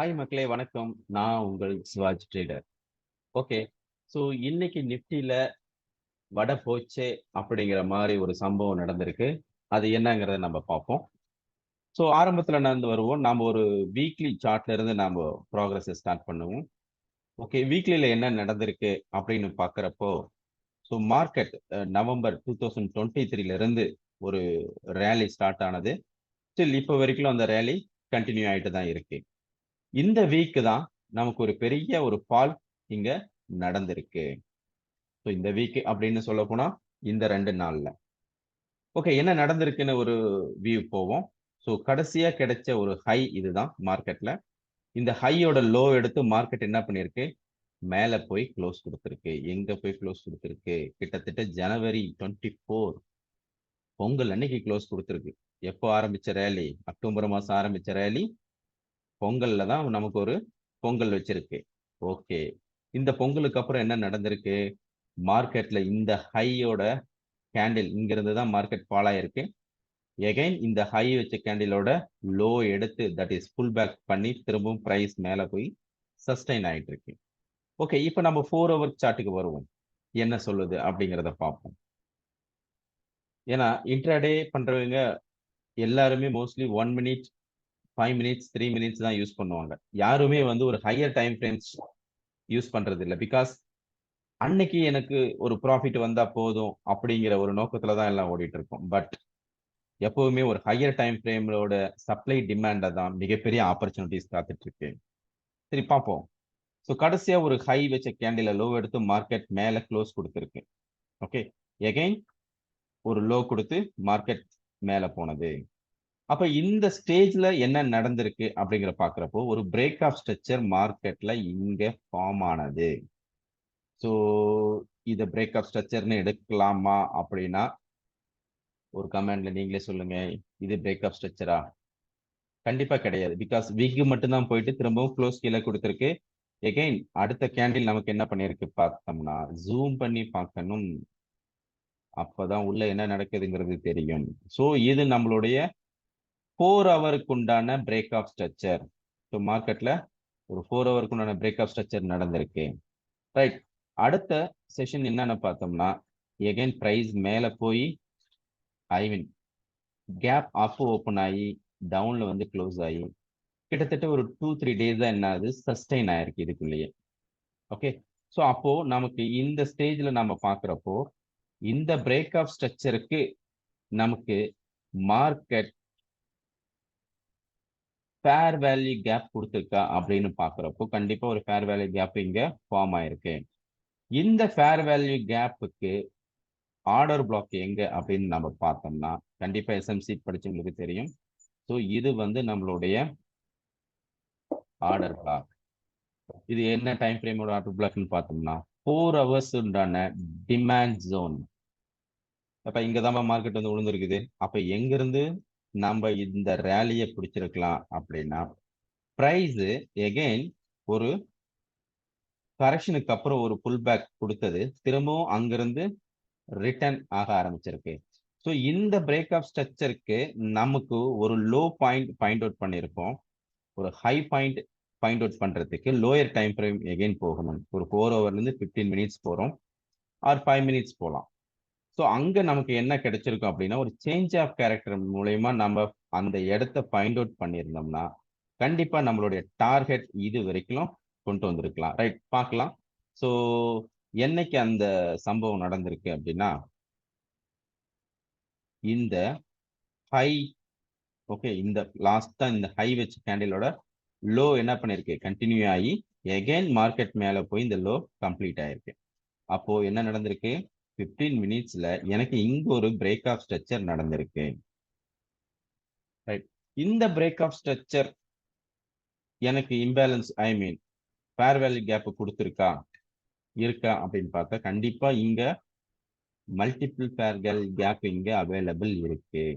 Hi மக்களே வணக்கம். நான் உங்கள் சிவாஜ் ட்ரேடர். ஓகே. ஸோ இன்னைக்கு நிஃப்டில வடை போச்சே அப்படிங்கிற மாதிரி ஒரு சம்பவம் நடந்திருக்கு. அது என்னங்கிறத நம்ம பார்ப்போம். ஸோ ஆரம்பத்துல நடந்து வருவோம். நாம ஒரு வீக்லி சார்ட்ல இருந்து நாம ப்ராக்ரஸை ஸ்டார்ட் பண்ணுவோம். ஓகே, வீக்லில என்ன நடந்திருக்கு அப்படின்னு பார்க்கறப்போ, ஸோ மார்க்கெட் நவம்பர் 2023ல இருந்து ஒரு ரேலி ஸ்டார்ட் ஆனது. ஸ்டில் இப்போ வரைக்கும் அந்த ரேலி கண்டினியூ ஆயிட்டு தான் இருக்கு. இந்த வீக் தான் நமக்கு ஒரு பெரிய ஒரு ஃபால் இங்க நடந்திருக்கு. ஸோ இந்த வீக் அப்படின்னு சொல்ல போனா இந்த 2 நாள்ல. ஓகே, என்ன நடந்திருக்குன்னு ஒரு வியூ போவோம். ஸோ கடைசியா கிடைச்ச ஒரு ஹை இதுதான் மார்க்கெட்ல. இந்த ஹையோட லோ எடுத்து மார்க்கெட் என்ன பண்ணிருக்கு? மேல போய் க்ளோஸ் கொடுத்திருக்கு. எங்க போய் க்ளோஸ் கொடுத்திருக்கு? கிட்டத்தட்ட ஜனவரி 24 பொங்கல் அன்னைக்கு க்ளோஸ் கொடுத்திருக்கு. எப்போ ஆரம்பிச்ச ரேலி? அக்டோபர் மாசம் ஆரம்பிச்ச ரேலி பொங்கல்ல தான் நமக்கு ஒரு பொங்கல் வச்சிருக்கு. ஓகே. இந்த பொங்கலுக்கு அப்புறம் என்ன நடந்திருக்கு? மார்க்கெட்ல இந்த ஹையோட கேண்டில் இங்கிருந்து தான் மார்க்கெட் ஃபால் ஆயிருக்கு. எகைன் இந்த ஹை வச்ச கேண்டிலோட லோ எடுத்து தட் இஸ் புல் பேக் பண்ணி திரும்பவும் பிரைஸ் மேல போய் சஸ்டைன் ஆயிட்டு இருக்கு. ஓகே, இப்போ நம்ம 4 ஹவர் சார்ட்டுக்கு வருவோம். என்ன சொல்லுது அப்படிங்கிறத பார்ப்போம். ஏன்னா இன்ட்ராடே பண்றவங்க எல்லாருமே மோஸ்ட்லி 1 மினிட், 5 மினிட்ஸ், 3 மினிட்ஸ் தான் யூஸ் பண்ணுவாங்க. யாருமே வந்து ஒரு ஹையர் டைம் ஃப்ரேம்ஸ் யூஸ் பண்றது இல்லை. பிகாஸ் அன்னைக்கு எனக்கு ஒரு ப்ராஃபிட் வந்தா போதும் அப்படிங்கிற ஒரு நோக்கத்துல தான் எல்லாம் ஓடிட்டு இருக்கும். பட் எப்பவுமே ஒரு ஹையர் டைம் ஃப்ரேமோட சப்ளை டிமாண்ட தான் மிகப்பெரிய ஆப்பர்ச்சுனிட்டிஸ் காத்துட்டு இருக்கு. சரி பார்ப்போம். ஸோ கடைசியா ஒரு ஹை வச்ச கேண்டில லோ எடுத்து மார்க்கெட் மேல க்ளோஸ் கொடுத்துருக்கு. ஓகே, எகைன் ஒரு லோ கொடுத்து மார்க்கெட் மேல போனது. அப்ப இந்த ஸ்டேஜ்ல என்ன நடந்திருக்கு அப்படிங்கிற பாக்குறப்போ ஒரு பிரேக் ஆஃப் ஸ்ட்ரக்சர் மார்க்கெட்ல இங்க ஃபார்ம் ஆனது. ஸோ இத பிரேக் ஆஃப் ஸ்ட்ரக்சர்னு எடுக்கலாமா அப்படின்னா ஒரு கமெண்ட்ல நீங்களே சொல்லுங்க. இது பிரேக் ஆஃப் ஸ்ட்ரக்சரா? கண்டிப்பா கிடையாது. பிகாஸ் விக் மட்டும் தான் போயிட்டு திரும்பவும் க்ளோஸ் கீழே கொடுத்திருக்கு. எகைன் அடுத்த கேண்டில் நமக்கு என்ன பண்ணிருக்கு பார்த்தோம்னா ஜூம் பண்ணி பார்க்கணும். அப்பதான் உள்ள என்ன நடக்குதுங்கிறது தெரியும். ஸோ இது நம்மளுடைய 4 ஹவருக்கு உண்டான பிரேக் ஆஃப் ஸ்ட்ரக்சர். ஸோ மார்க்கெட்ல ஒரு 4 ஹவருக்கு உண்டான பிரேக் ஆஃப் ஸ்ட்ரக்சர் நடந்திருக்கு. ரைட். அடுத்த செஷன் என்னன்னு பார்த்தோம்னா எகைன் பிரைஸ் மேல போய் ஐ மீன் கேப் அப் ஓப்பன் ஆகி டவுன்ல வந்து க்ளோஸ் ஆகி கிட்டத்தட்ட ஒரு 2-3 டேஸ் தான் என்ன ஆகுது சஸ்டைன் ஆயிருக்கு இதுக்குள்ளேயே. ஓகே. ஸோ அப்போ நமக்கு இந்த ஸ்டேஜ்ல நம்ம பார்க்குறப்போ இந்த பிரேக் ஆஃப் ஸ்ட்ரக்சருக்கு நமக்கு மார்க்கெட் ஃபேர் வேல்யூ கேப் கொடுத்துருக்கா அப்படின்னு பார்க்குறப்போ கண்டிப்பா ஒரு ஃபேர் வேல்யூ கேப் இங்க ஃபார்ம் ஆயிருக்கு. இந்த ஃபேர் வேல்யூ கேப்புக்கு ஆர்டர் பிளாக் எங்க அப்படின்னு நம்ம பார்த்தோம்னா கண்டிப்பா எஸ்எம்சி படிச்சவங்களுக்கு தெரியும். ஸோ இது வந்து நம்மளுடைய ஆர்டர் பிளாக். இது என்ன டைம் ஃப்ரேமோட ஆர்டர் பிளாக்னு பார்த்தோம்னா 4 ஹவர்ஸ் உண்டான டிமாண்ட் ஜோன். அப்ப இங்கதான் மார்க்கெட் வந்து விழுந்திருக்குது. அப்ப எங்கிருந்து நம்ம இந்த ரேலியை பிடிச்சிருக்கலாம் அப்படின்னா பிரைஸ் எகைன் ஒரு கரெக்ஷனுக்கு அப்புறம் ஒரு புல் பேக் கொடுத்தது திரும்பவும் அங்கிருந்து ரிட்டர்ன் ஆக ஆரம்பிச்சிருக்கு. ஸோ இந்த பிரேக் ஆஃப் ஸ்ட்ரக்சருக்கு நமக்கு ஒரு லோ பாயிண்ட் பாயிண்ட் அவுட் பண்ணியிருக்கோம். ஒரு ஹை பாயிண்ட் பாயிண்ட் அவுட் பண்றதுக்கு லோயர் டைம் ஃப்ரேம் எகைன் போகணும். ஒரு 4 ஹவர்லேருந்து 15 மினிட்ஸ் போறோம் ஆர் 5 மினிட்ஸ் போகலாம். ஸோ அங்க நமக்கு என்ன கிடைச்சிருக்கும் அப்படின்னா ஒரு சேஞ்ச் ஆஃப் கேரக்டர் மூலயமா நம்ம அந்த இடத்த பாயிண்ட் அவுட் பண்ணியிருந்தோம்னா கண்டிப்பா நம்மளுடைய டார்கெட் இது வரைக்கும் கொண்டு வந்திருக்கலாம். ரைட், பார்க்கலாம். ஸோ என்னைக்கு அந்த சம்பவம் நடந்திருக்கு அப்படின்னா இந்த ஹை. ஓகே, இந்த லாஸ்டா இந்த ஹை வச்ச கேண்டிலோட லோ என்ன பண்ணிருக்கு கண்டினியூ ஆகி எகைன் மார்க்கெட் மேல போய் இந்த லோ கம்ப்ளீட் ஆயிருக்கு. அப்போ என்ன நடந்திருக்கு? 15 மினிட்ஸ்ல எனக்கு இங்க ஒரு பிரேக் ஆஃப் ஸ்ட்ரக்சர் நடந்திருக்கு. ரைட். இந்த பிரேக் ஆஃப் ஸ்ட்ரக்சர் எனக்கு இம்பேலன்ஸ் ஐ மீன் ஃபேர் வேல்யூ கேப் கொடுத்துருக்கா இருக்கா அப்படின்னு பார்த்தா கண்டிப்பா இங்க மல்டிபிள் ஃபேர் கேப் இங்க அவைலபிள் இருக்கு.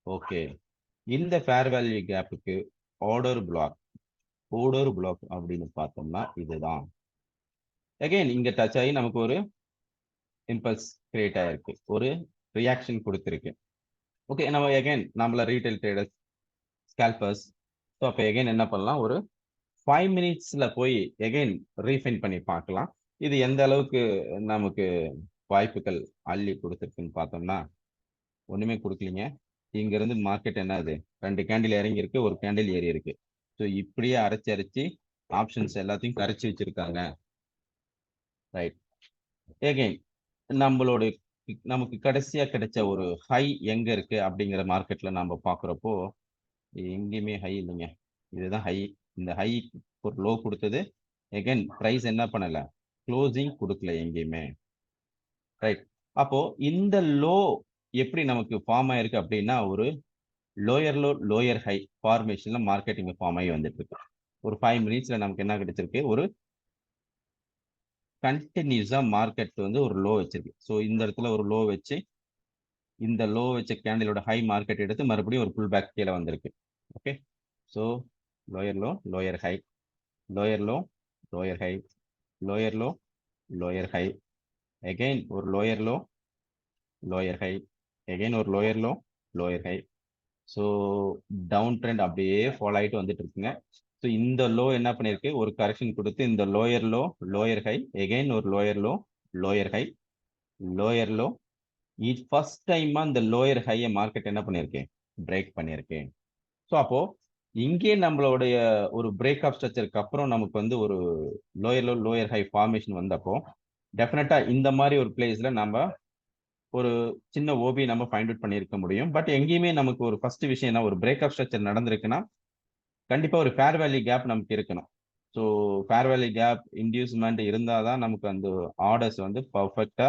ஓகே, இந்த ஃபேர் வேல்யூ கேப்புக்கு ஆர்டர் பிளாக் அப்படின்னு பார்த்தோம்னா இதுதான். அகைன் இங்க டச் ஆகி நமக்கு ஒரு இம்பல்ஸ் கிரியேட் ஆயிருக்கு, ஒரு ரியாக்ஷன் கொடுத்துருக்கு. ஓகே, நம்ம அகைன் நம்மள ரீட்டைல் ட்ரேடர்ஸ், ஸ்கேல்பர்ஸ், ஸோ அப்போ எகைன் என்ன பண்ணலாம், ஒரு 5 மினிட்ஸ்ல போய் எகைன் ரீஃபைன் பண்ணி பார்க்கலாம். இது எந்த அளவுக்கு நமக்கு வாய்ப்புகள் அள்ளி கொடுத்துருக்குன்னு பார்த்தோம்னா, ஒண்ணுமே குடுக்கலீங்க. இங்க இருந்து மார்க்கெட் என்ன ஆகுது? 2 கேண்டில் இறங்கி இருக்கு, 1 கேண்டில் ஏறி இருக்கு. ஸோ இப்படியே அரைச்சு ஆப்ஷன்ஸ் எல்லாத்தையும் கரைச்சு வச்சிருக்காங்க. ரைட். எகைன் நம்மளோட நமக்கு கடைசியா கிடைச்ச ஒரு ஹை எங்க இருக்கு அப்படிங்கிற மார்க்கெட்ல நாம பார்க்குறப்போ, எங்கேயுமே ஹை இல்லைங்க. இதுதான் ஹை. இந்த ஹை ஒரு லோ கொடுத்தது. எகைன் பிரைஸ் என்ன பண்ணல? க்ளோசிங் கொடுக்கல எங்கேயுமே. ரைட். அப்போ இந்த லோ எப்படி நமக்கு ஃபார்ம் ஆயிருக்கு அப்படின்னா, ஒரு லோயர் லோ, லோயர் ஹை ஃபார்மேஷன்ல மார்க்கெட் இங்க ஃபார்ம் ஆகி வந்துட்டு இருக்கு. ஒரு 5 மினிட்ஸ்ல நமக்கு என்ன கிடைச்சிருக்கு? ஒரு கண்டினியூஸா மார்க்கெட் வந்து ஒரு லோ வச்சிருக்கு. ஸோ இந்த இடத்துல ஒரு லோ வச்சு, இந்த லோ வச்ச கேண்டிலோட ஹை மார்க்கெட் எடுத்து மறுபடியும் ஒரு புல் பேக் கீழ வந்திருக்கு. Okay. So lower low, lower high, lower low, lower high, lower low, lower high, again ஒரு lower low, lower high, again ஒரு lower low, lower high. So down trend அப்படியே follow ஆயிட்டு வந்துட்டு இருக்குங்க. ஸோ இந்த லோ என்ன பண்ணிருக்கு? ஒரு கரெக்ஷன் கொடுத்து இந்த lower low, lower high, again ஒரு lower low, lower high, lower low. இது ஃபர்ஸ்ட் டைமா இந்த லோயர் ஹையை மார்க்கெட் என்ன பண்ணிருக்கு? பிரேக் பண்ணியிருக்கு. ஸோ அப்போ இங்கே நம்மளுடைய ஒரு பிரேக் ஆஃப் ஸ்ட்ரக்சருக்கு அப்புறம் நமக்கு வந்து ஒரு lower low, lower high formation வந்தப்போ டெஃபினட்டா இந்த மாதிரி ஒரு பிளேஸ்ல நம்ம ஒரு சின்ன ஓபி நம்ம ஃபைண்ட் அவுட் பண்ணியிருக்க முடியும். பட் எங்கேயுமே நமக்கு ஒரு ஃபர்ஸ்ட் விஷயம் என்ன, ஒரு பிரேக் ஆஃப் ஸ்ட்ரக்சர் நடந்திருக்குன்னா கண்டிப்பா ஒரு ஃபேர் வேல்யூ கேப் நமக்கு இருக்கணும். So fair value gap inducement இருந்தால் தான் நமக்கு அந்த ஆர்டர்ஸ் வந்து பர்ஃபெக்டா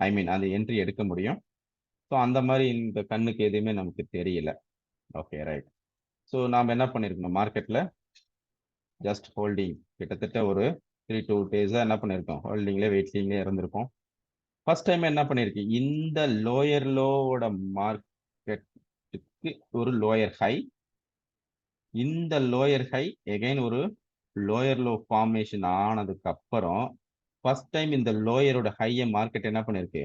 அந்த என்ட்ரி எடுக்க முடியும். ஸோ அந்த மாதிரி இந்த கண்ணுக்கு எதுவுமே நமக்கு தெரியல. Okay right. ஸோ நாம் என்ன பண்ணியிருக்கணும்? மார்க்கெட்ல ஜஸ்ட் ஹோல்டிங் கிட்டத்தட்ட ஒரு 3-2 டேஸா என்ன பண்ணியிருக்கோம்? ஹோல்டிங்லேயே வெயிட்டிங்லேயே இருந்திருக்கோம். ஃபர்ஸ்ட் டைம் என்ன பண்ணிருக்கு? இந்த லோயர் லோவோட மார்க்கெட்டுக்கு ஒரு லோயர் ஹை, இந்த லோயர் ஹை எகைன் ஒரு லோயர் லோ ஃபார்மேஷன் ஆனதுக்கு அப்புறம் ஃபர்ஸ்ட் டைம் இந்த லோயரோட ஹையை மார்க்கெட் என்ன பண்ணிருக்கு?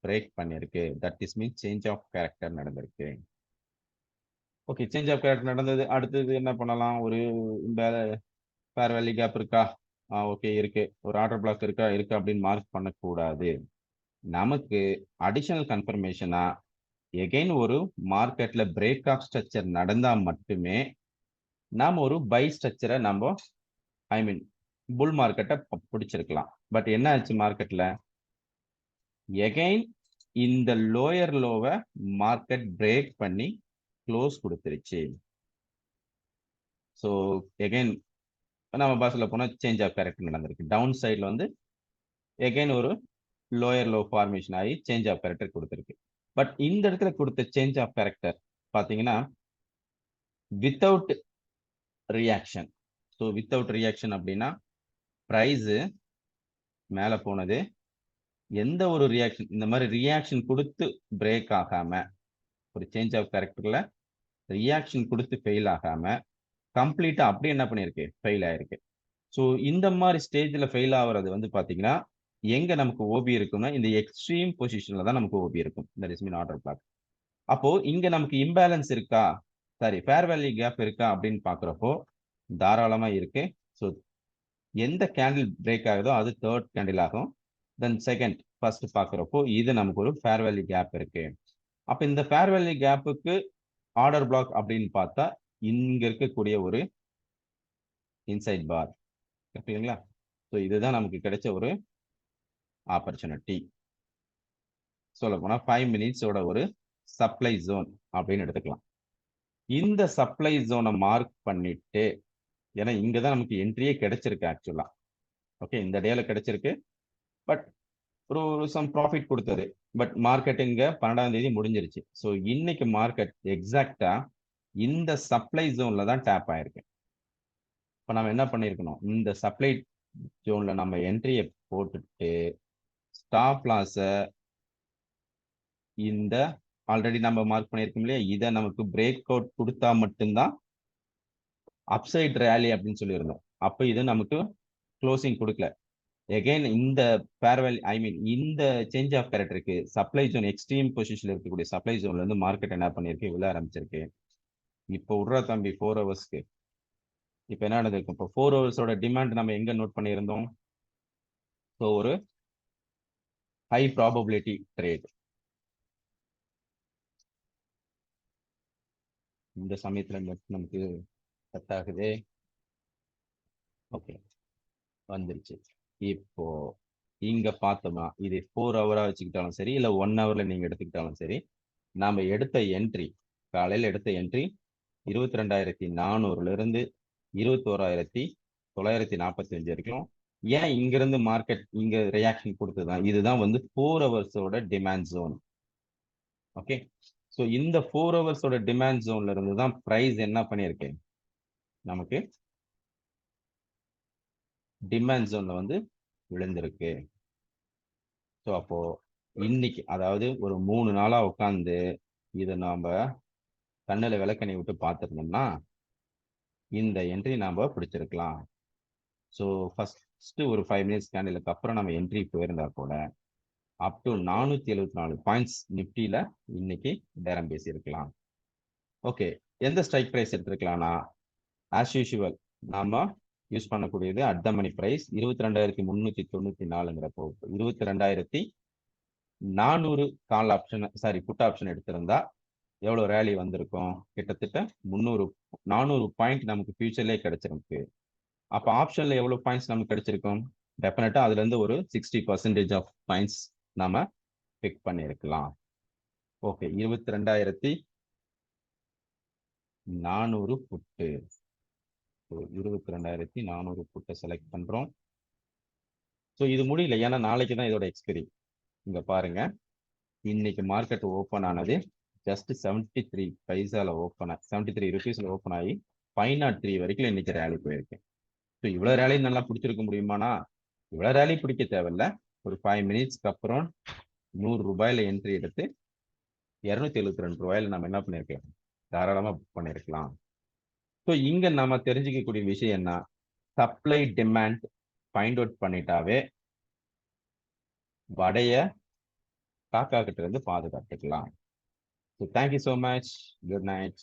பிரேக் பண்ணிருக்கு. That is mean change of character நடந்திருக்கு. ஓகே, சேஞ்ச் ஆஃப் கேரக்டர் நடந்தது. அடுத்தது என்ன பண்ணலாம்? ஒரு ஃபேர் வேல்யூ கேப் இருக்கா? ஓகே இருக்கு. ஒரு ஆர்டர் பிளாக் இருக்கா? இருக்கு அப்படின்னு மார்க் பண்ணக்கூடாது. நமக்கு அடிஷனல் கன்ஃபர்மேஷனா எகைன் ஒரு மார்க்கெட்ல பிரேக் ஆஃப் ஸ்ட்ரக்சர் நடந்தா மட்டுமே நாம ஒரு பை ஸ்ட்ரக்சரை நம்ம புல் மார்க்கெட்டை பிடிச்சிருக்கலாம். பட் என்ன ஆச்சு மார்க்கெட்ல? எகைன் இந்த லோயர் லோவை மார்க்கெட் பிரேக் பண்ணி க்ளோஸ் கொடுத்துருச்சு. ஸோ எகைன் நம்ம பாஸ்ல போனா சேஞ்ச் ஆஃப் கேரக்டர் நடந்திருக்கு. டவுன் சைட்ல வந்து எகைன் ஒரு லோயர் லோ ஃபார்மேஷன் ஆகி சேஞ்ச் ஆஃப் கேரக்டர் கொடுத்துருக்கு. பட் இந்த இடத்துல கொடுத்த சேஞ்ச் ஆஃப் கேரக்டர் பாத்தீங்கன்னா without reaction. So without reaction அப்படின்னா பிரைஸ் மேல போனது, எந்த ஒரு ரியாக்ஷன் இந்த மாதிரி ரியாக்ஷன் கொடுத்து பிரேக் ஆகாம, ஒரு சேஞ்ச் ஆஃப் கேரக்டர்ல ரியாக்ஷன் கொடுத்து ஃபெயில் ஆகாம கம்ப்ளீட்டா அப்படியே என்ன பண்ணிருக்கு? ஃபெயில் ஆயிருக்கு. ஸோ இந்த மாதிரி ஸ்டேஜ்ல ஃபெயில் ஆகுறது வந்து பாத்தீங்கன்னா எங்க நமக்கு ஓபி இருக்குன்னா இந்த எக்ஸ்ட்ரீம் பொசிஷன்ல தான் நமக்கு ஓபி இருக்கும். That is mean order black. அப்போ இங்க நமக்கு இம்பேலன்ஸ் இருக்கா, சாரி ஃபேர் வேல்யூ கேப் இருக்கா அப்படின்னு பாக்குறப்போ தாராளமா இருக்கு. ஸோ எந்த கேண்டில் பிரேக் ஆகுதோ அது தேர்ட் கேண்டில் ஆகும். தென் செகண்ட் ஃபர்ஸ்ட் பாக்குறப்போ இது நமக்கு ஒரு ஃபேர் வேல்யூ கேப் இருக்கு. அப்ப இந்த ஃபேர் வேல்யூ கேப்புக்கு ஆர்டர் பிளாக் அப்படின்னு பார்த்தா இங்க இருக்கக்கூடிய ஒரு இன்சைட் பார் ஓகேங்களா? ஸோ இதுதான் நமக்கு கிடைச்ச ஒரு ஆப்பர்ச்சுனிட்டி. சொல்ல போனா 5 மினிட்ஸோட ஒரு சப்ளை ஜோன் அப்படின்னு எடுத்துக்கலாம். இந்த சப்ளை ஜோனை மார்க் பண்ணிட்டு, ஏன்னா இங்கதான் நமக்கு என்ட்ரியே கிடைச்சிருக்கு ஆக்சுவலா. ஓகே, இந்த டேல கிடைச்சிருக்கு. பட் ஒரு சம் ப்ராஃபிட் கொடுத்தது. பட் மார்க்கெட் இங்க 12ஆம் தேதி முடிஞ்சிருச்சு. ஸோ இன்னைக்கு மார்க்கெட் எக்ஸாக்டா இந்த சப்ளை ஜோன்ல தான் டேப் ஆயிருக்கு. இப்போ நம்ம என்ன பண்ணிருக்கணும்? இந்த சப்ளை ஜோன்ல நம்ம என்ட்ரியை போட்டுட்டு ஸ்டாப் லாஸை இந்த ஆல்ரெடி நம்ம மார்க் பண்ணியிருக்கோம் இல்லையா, இதை நமக்கு பிரேக் அவுட் கொடுத்தா மட்டும்தான் அப்சைட் ரேலி அப்படின்னு சொல்லியிருந்தோம். அப்போ இது நமக்கு க்ளோசிங் கொடுக்கல. எகைன் இந்த ஃபேர்வெல் இந்த சேஞ்ச் ஆஃப் கேரக்டருக்கு சப்ளை ஜோன் எக்ஸ்ட்ரீம் பொசிஷன்ல இருக்கக்கூடிய சப்ளை ஜோன்ல இருந்து மார்க்கெட் என்ன பண்ணிருக்கு? விழ ஆரம்பிச்சிருக்கு. இப்போ விடுறா தம்பி 4 ஹவர்ஸ்க்கு இப்போ என்ன நடந்திருக்கும்? இப்போ 4 ஹவர்ஸோட டிமாண்ட் நம்ம எங்க நோட் பண்ணியிருந்தோம்? ஸோ ஒரு ஹை ப்ராபபிலிட்டி ட்ரேட். இந்த சமயத்துல நமக்கு கட் ஆகுது. ஓகே, வந்துருச்சு. இப்போ இங்க பார்த்தோமா, இது 4 ஹவரா வச்சுக்கிட்டாலும் சரி, இல்ல 1 ஹவர்ல நீங்க எடுத்துக்கிட்டாலும் சரி, நாம எடுத்த என்ட்ரி, காலையில எடுத்த என்ட்ரி 22,400ல இருந்து 21,945 வரைக்கும். ஏன் இங்கிருந்து மார்க்கெட் இங்க ரியாக்ஷன் கொடுத்ததுதான், இதுதான் வந்து 4 ஹவர்ஸோட டிமாண்ட் ஜோன். ஓகே, ஸோ இந்த 4 ஹவர்ஸோட டிமாண்ட் ஜோன்ல இருந்து தான் பிரைஸ் என்ன பண்ணியிருக்கேன், நமக்கு டிமாண்ட் ஜோன்ல வந்து விழுந்திருக்கு. ஸோ அப்போ இன்னைக்கு, அதாவது ஒரு 3 நாளா உட்காந்து இதை நாம கண்ணில் விளக்கணை விட்டு பார்த்துருந்தோம்னா இந்த என்ட்ரி நாம பிடிச்சிருக்கலாம். ஸோ ஃபர்ஸ்ட் ஒரு 5 மினிட்ஸ் கேண்டிலுக்கு அப்புறம் நம்ம என்ட்ரி போயிருந்தா கூட அப் டு 474 பாயிண்ட்ஸ் நிப்டியில இன்னைக்கு பேரம் பேசியிருக்கலாம். ஓகே, எந்த ஸ்ட்ரைக் பிரைஸ் எடுத்திருக்கலாம்னா, ஆஸ் யூஷுவல் நாம யூஸ் பண்ணக்கூடியது அட் த மணி பிரைஸ் 22,394ங்கிறப்போ 22,400 call option, sorry put option எடுத்திருந்தா எவ்வளவு ரேலி வந்திருக்கும்? கிட்டத்தட்ட 400 பாயிண்ட் நமக்கு ஃபியூச்சர்லேயே கிடைச்சிருக்கு. அப்ப ஆப்ஷன்ல எவ்வளவு பாயிண்ட்ஸ் நமக்கு கிடைச்சிருக்கும்? டெஃபினட்டா அதுல இருந்து ஒரு 60% ஆஃப் பாயிண்ட்ஸ் நாம பிக் பண்ணிருக்கலாம். ஓகே, 22,400 புட்டு. 22,400 புட்டை செலக்ட் பண்றோம். ஸோ இது முடியல, ஏன்னா நாளைக்கு தான் இதோட எக்ஸ்பைரி. இங்க பாருங்க, இன்னைக்கு மார்க்கெட் ஓப்பன் ஆனது ஜஸ்ட் 73 பைசால ஓப்பன், 73 ருபீஸ்ல ஓப்பன் ஆகி 503 வரைக்கும் இன்னைக்கு ரேலி போயிருக்கு. ஸோ இவ்வளவு ரேலி நல்லா பிடிச்சிருக்க முடியுமானா, இவ்வளவு ரேலி பிடிக்க தேவையில்ல. ஒரு 5 மினிட்ஸ்க்கு அப்புறம் 100 ரூபாயில என்ட்ரி எடுத்து 272 ரூபாயில நம்ம என்ன பண்ணிருக்கலாம், தாராளமா புக் பண்ணிருக்கலாம். ஸோ இங்க நம்ம தெரிஞ்சுக்கக்கூடிய விஷயம் என்ன, சப்ளை டிமாண்ட் ஃபைண்ட் அவுட் பண்ணிட்டாவே வடைய காக்கா கிட்ட இருந்து பாதுகாத்துக்கலாம். So thank you so much, good night.